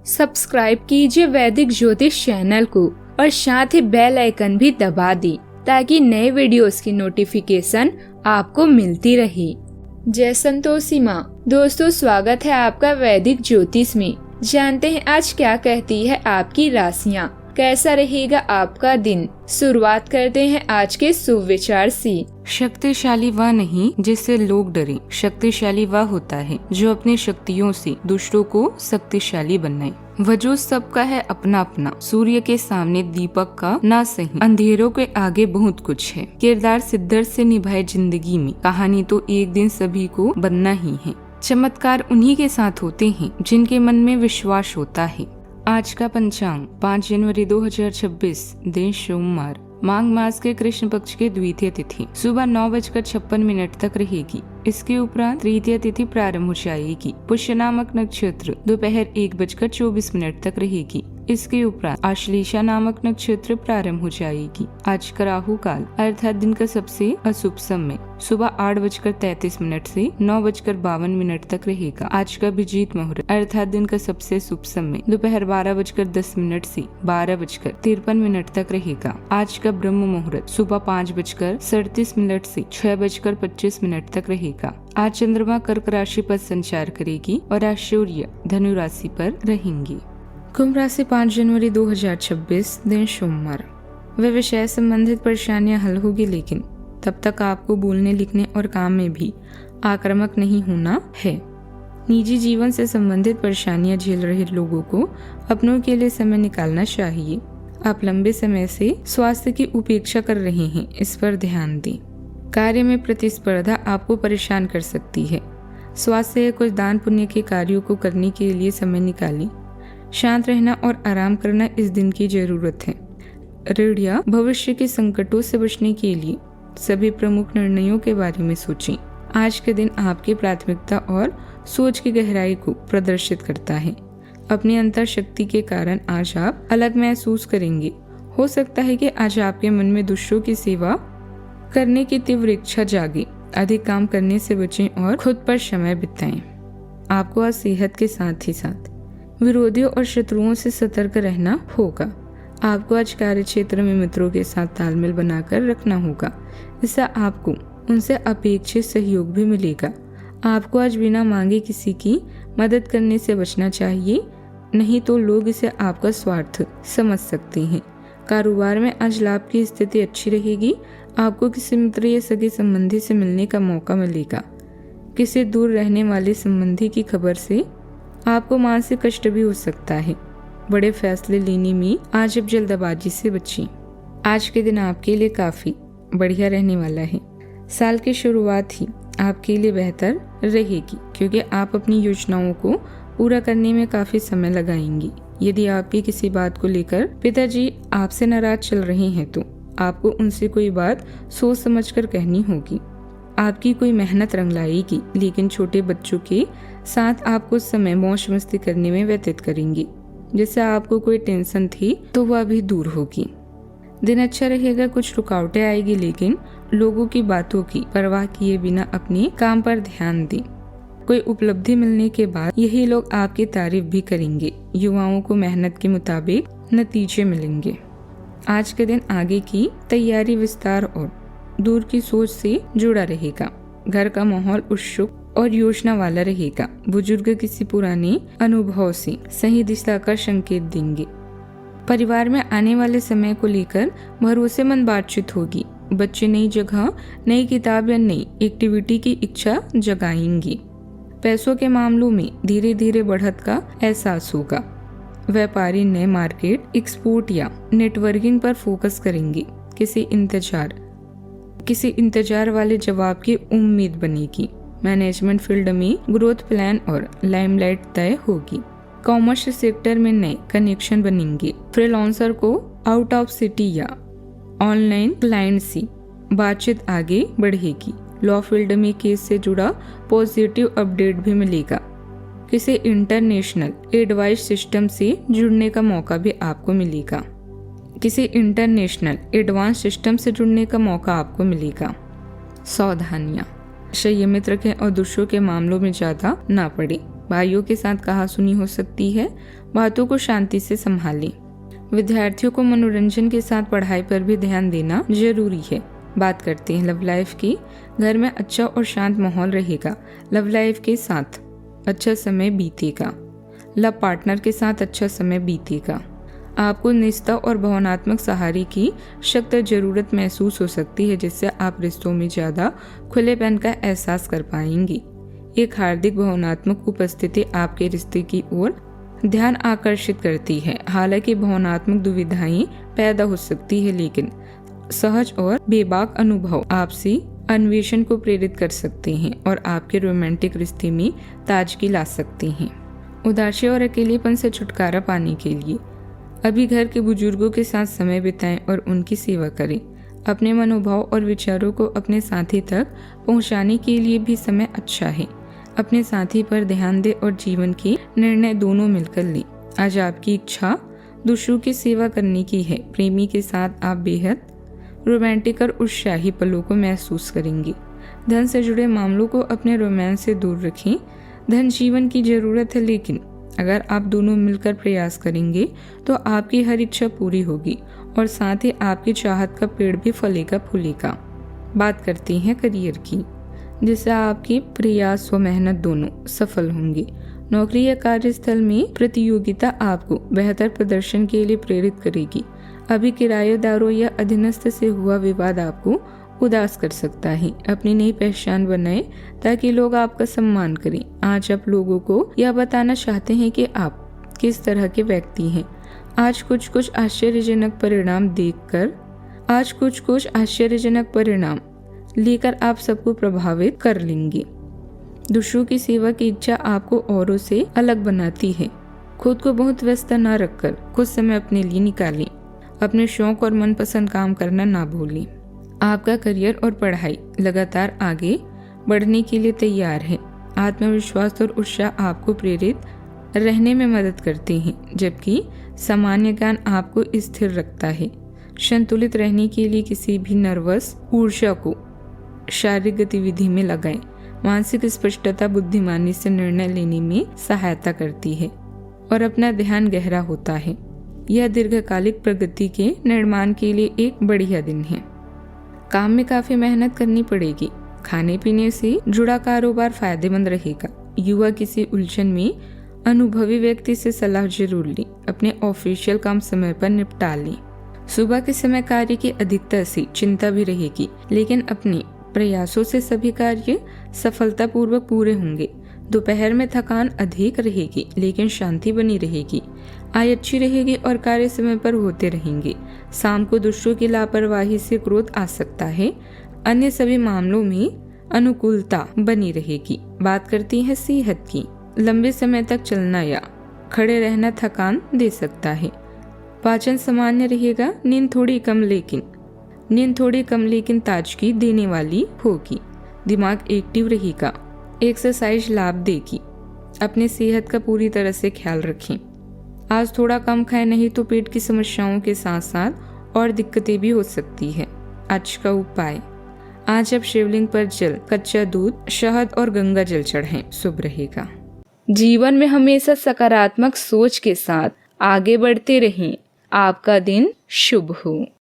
Subscribe कीजिए वैदिक ज्योतिष चैनल को और साथ ही बेल आइकन भी दबा दी ताकि नए वीडियोस की नोटिफिकेशन आपको मिलती रहे। जय संतोषी माँ। दोस्तों, स्वागत है आपका वैदिक ज्योतिष में। जानते हैं आज क्या कहती है आपकी राशियाँ, कैसा रहेगा आपका दिन। शुरुआत करते हैं आज के शुभ विचार से। शक्तिशाली वह नहीं जिससे लोग डरें, शक्तिशाली वह होता है जो अपनी शक्तियों से दूसरों को शक्तिशाली बनाए। वजूद सबका है अपना अपना, सूर्य के सामने दीपक का ना सही, अंधेरों के आगे बहुत कुछ है। किरदार शिद्दत से निभाए जिंदगी में, कहानी तो एक दिन सभी को बनना ही है। चमत्कार उन्हीं के साथ होते हैं जिनके मन में विश्वास होता है। आज का पंचांग 5 जनवरी 2026, दिन सोमवार, माघ मास के कृष्ण पक्ष के द्वितीय तिथि सुबह 9:56 तक रहेगी। इसके उपरांत तृतीय तिथि प्रारंभ हो जाएगी। पुष्य नामक नक्षत्र दोपहर 1:24 तक रहेगी। इसके उपरांत आश्लेषा नामक नक्षत्र प्रारंभ हो जाएगी। आज का राहु काल अर्थात दिन का सबसे अशुभ समय सुबह 8:33 से 9:52 तक रहेगा। आज का अभिजीत मुहूर्त अर्थात दिन का सबसे शुभ समय दोपहर 12:10 से 12:53 तक रहेगा। आज का ब्रह्म मुहूर्त सुबह 5:37 से 6:25 तक रहेगा। आज चंद्रमा कर्क राशि पर संचार करेगी और आज सूर्य धनु राशि पर रहेंगी। कुंभ राशि 5 जनवरी 2026, दिन सोमवार। वे विषय संबंधित परेशानियां हल होगी, लेकिन तब तक आपको बोलने, लिखने और काम में भी आक्रामक नहीं होना है। निजी जीवन से संबंधित परेशानियां झेल रहे लोगों को अपनों के लिए समय निकालना चाहिए। आप लंबे समय से स्वास्थ्य की उपेक्षा कर रहे हैं, इस पर ध्यान दें। कार्य में प्रतिस्पर्धा आपको परेशान कर सकती है। स्वास्थ्य या कुछ दान पुण्य के कार्यों को करने के लिए समय निकालें। शांत रहना और आराम करना इस दिन की जरूरत है। ऋण या भविष्य के संकटों से बचने के लिए सभी प्रमुख निर्णयों के बारे में सोचें। आज के दिन आपकी प्राथमिकता और सोच की गहराई को प्रदर्शित करता है। अपनी अंतर शक्ति के कारण आज आप अलग महसूस करेंगे। हो सकता है कि आज आपके मन में दूसरों की सेवा करने की तीव्र इच्छा जागे। अधिक काम करने से बचें और खुद पर समय बिताएं। आपको आज सेहत के साथ ही साथ विरोधियों और शत्रुओं से सतर्क रहना होगा। आपको आज कार्य क्षेत्र में मित्रों के साथ तालमेल बनाकर रखना होगा। इससे आपको उनसे अपेक्षित सहयोग भी मिलेगा। आपको आज बिना मांगे किसी की मदद करने से बचना चाहिए, नहीं तो लोग इसे आपका स्वार्थ समझ सकते हैं। कारोबार में आज लाभ की स्थिति अच्छी रहेगी। आपको किसी मित्र या सगे संबंधी से मिलने का मौका मिलेगा। किसी दूर रहने वाले संबंधी की खबर से आपको मानसिक कष्ट भी हो सकता है। बड़े फैसले लेने में आज अब जल्दबाजी से बचें। आज के दिन आपके लिए काफी बढ़िया रहने वाला है। साल की शुरुआत ही आपके लिए बेहतर रहेगी, क्योंकि आप अपनी योजनाओं को पूरा करने में काफी समय लगाएंगी। यदि आपकी किसी बात को लेकर पिताजी आपसे नाराज चल रहे हैं तो आपको उनसे कोई बात सोच समझकर कहनी होगी। आपकी कोई मेहनत रंग लाएगी, लेकिन छोटे बच्चों के साथ आप कुछ समय मौज मस्ती करने में व्यतीत करेंगे। जिससे आपको कोई टेंशन थी तो वह भी दूर होगी। दिन अच्छा रहेगा। कुछ रुकावटें आएगी, लेकिन लोगों की बातों की परवाह किए बिना अपने काम पर ध्यान दें। कोई उपलब्धि मिलने के बाद यही लोग आपकी तारीफ भी करेंगे। युवाओं को मेहनत के मुताबिक नतीजे मिलेंगे। आज के दिन आगे की तैयारी, विस्तार और दूर की सोच से जुड़ा रहेगा। घर का माहौल उत्सुक और योजना वाला रहेगा। बुजुर्ग किसी पुराने अनुभव से सही दिशा का संकेत देंगे। परिवार में आने वाले समय को लेकर भरोसेमंद बातचीत होगी। बच्चे नई जगह, नई किताब या नई एक्टिविटी की इच्छा जगाएंगे। पैसों के मामलों में धीरे धीरे बढ़त का एहसास होगा। व्यापारी नए मार्केट, एक्सपोर्ट या नेटवर्किंग पर फोकस करेंगे। किसी इंतजार वाले जवाब की उम्मीद बनेगी। मैनेजमेंट फील्ड में ग्रोथ प्लान और लाइमलाइट तय होगी। कॉमर्स सेक्टर में नए कनेक्शन बनेंगे। फ्रीलांसर को आउट ऑफ सिटी या ऑनलाइन क्लाइंट से बातचीत आगे बढ़ेगी। लॉ फील्ड में केस से जुड़ा पॉजिटिव अपडेट भी मिलेगा। किसी इंटरनेशनल एडवाइस सिस्टम से जुड़ने का मौका भी आपको मिलेगा। सावधानियां, संयमित रखें और दूसरों के मामलों में ज्यादा ना पड़े। भाइयों के साथ कहासुनी हो सकती है। बातों को शांति से संभालें। विद्यार्थियों को मनोरंजन के साथ पढ़ाई पर भी ध्यान देना जरूरी है। बात करते हैं लव लाइफ की। घर में अच्छा और शांत माहौल रहेगा। लव लाइफ के साथ अच्छा समय बीतेगा। लव पार्टनर के साथ अच्छा समय बीतेगा। आपको निष्ठा और भावनात्मक सहारे की सख्त जरूरत महसूस हो सकती है, जिससे आप रिश्तों में ज्यादा खुलेपन का एहसास कर पाएंगी। एक हार्दिक भावनात्मक उपस्थिति आपके रिश्ते की ओर ध्यान आकर्षित करती है। हालांकि भावनात्मक दुविधाएं पैदा हो सकती है, लेकिन सहज और बेबाक अनुभव आपसी अन्वेषण को प्रेरित कर सकते हैं और आपके रोमांटिक रिश्ते में ताजगी ला सकते हैं। उदासी और अकेलेपन से छुटकारा पाने के लिए अभी घर के बुजुर्गों के साथ समय बिताएं और उनकी सेवा करें। अपने मनोभाव और विचारों को अपने साथी तक पहुंचाने के लिए भी समय अच्छा है। अपने साथी पर ध्यान दें और जीवन के निर्णय दोनों मिलकर लें। आज आपकी इच्छा दूसरों की सेवा करने की है। प्रेमी के साथ आप बेहद रोमांटिक और उत्साही पलों को महसूस करेंगे। धन से जुड़े मामलों को अपने रोमांस से दूर रखें। धन जीवन की जरूरत है, लेकिन अगर आप दोनों मिलकर प्रयास करेंगे तो आपकी हर इच्छा पूरी होगी और साथ ही आपकी चाहत का पेड़ भी फलेगा फूलेगा। बात करते हैं करियर की, जिससे आपके प्रयास व मेहनत दोनों सफल होंगे। नौकरी या कार्यस्थल में प्रतियोगिता आपको बेहतर प्रदर्शन के लिए प्रेरित करेगी। अभी किराएदारों या अधीनस्थ से हुआ विवाद आपको उदास कर सकता है। अपनी नई पहचान बनाएं ताकि लोग आपका सम्मान करें। आज आप लोगों को यह बताना चाहते हैं कि आप किस तरह के व्यक्ति हैं। आज कुछ आश्चर्यजनक परिणाम लेकर आप सबको प्रभावित कर लेंगे। दूसरों की सेवा की इच्छा आपको औरों से अलग बनाती है। खुद को बहुत व्यस्त न रखकर कुछ समय अपने लिए निकालें। अपने शौक और मनपसंद काम करना ना भूलें। आपका करियर और पढ़ाई लगातार आगे बढ़ने के लिए तैयार है। आत्मविश्वास और उत्साह आपको प्रेरित रहने में मदद करते हैं, जबकि सामान्य ज्ञान आपको स्थिर रखता है। संतुलित रहने के लिए किसी भी नर्वस ऊर्जा को शारीरिक गतिविधि में लगाएं। मानसिक स्पष्टता बुद्धिमानी से निर्णय लेने में सहायता करती है और अपना ध्यान गहरा होता है। यह दीर्घकालिक प्रगति के निर्माण के लिए एक बढ़िया दिन है। काम में काफी मेहनत करनी पड़ेगी। खाने पीने से जुड़ा कारोबार फायदेमंद रहेगा। युवा किसी उलझन में अनुभवी व्यक्ति से सलाह जरूर लें। अपने ऑफिशियल काम समय पर निपटा लें। सुबह के समय कार्य की अधिकता से चिंता भी रहेगी, लेकिन अपने प्रयासों से सभी कार्य सफलतापूर्वक पूरे होंगे। दोपहर में थकान अधिक रहेगी, लेकिन शांति बनी रहेगी। आय अच्छी रहेगी और कार्य समय पर होते रहेंगे। शाम को दूसरों की लापरवाही से क्रोध आ सकता है। अन्य सभी मामलों में अनुकूलता बनी रहेगी। बात करती है सेहत की। लंबे समय तक चलना या खड़े रहना थकान दे सकता है। पाचन सामान्य रहेगा। नींद थोड़ी कम लेकिन ताजगी देने वाली होगी। दिमाग एक्टिव रहेगा। एक्सरसाइज लाभ देगी। अपने सेहत का पूरी तरह से ख्याल रखें। आज थोड़ा कम खाएं, नहीं तो पेट की समस्याओं के साथ साथ और दिक्कतें भी हो सकती है। आज का उपाय, आज आप शिवलिंग पर जल, कच्चा दूध, शहद और गंगा जल चढ़ाएं, शुभ रहेगा। जीवन में हमेशा सकारात्मक सोच के साथ आगे बढ़ते रहें। आपका दिन शुभ हो।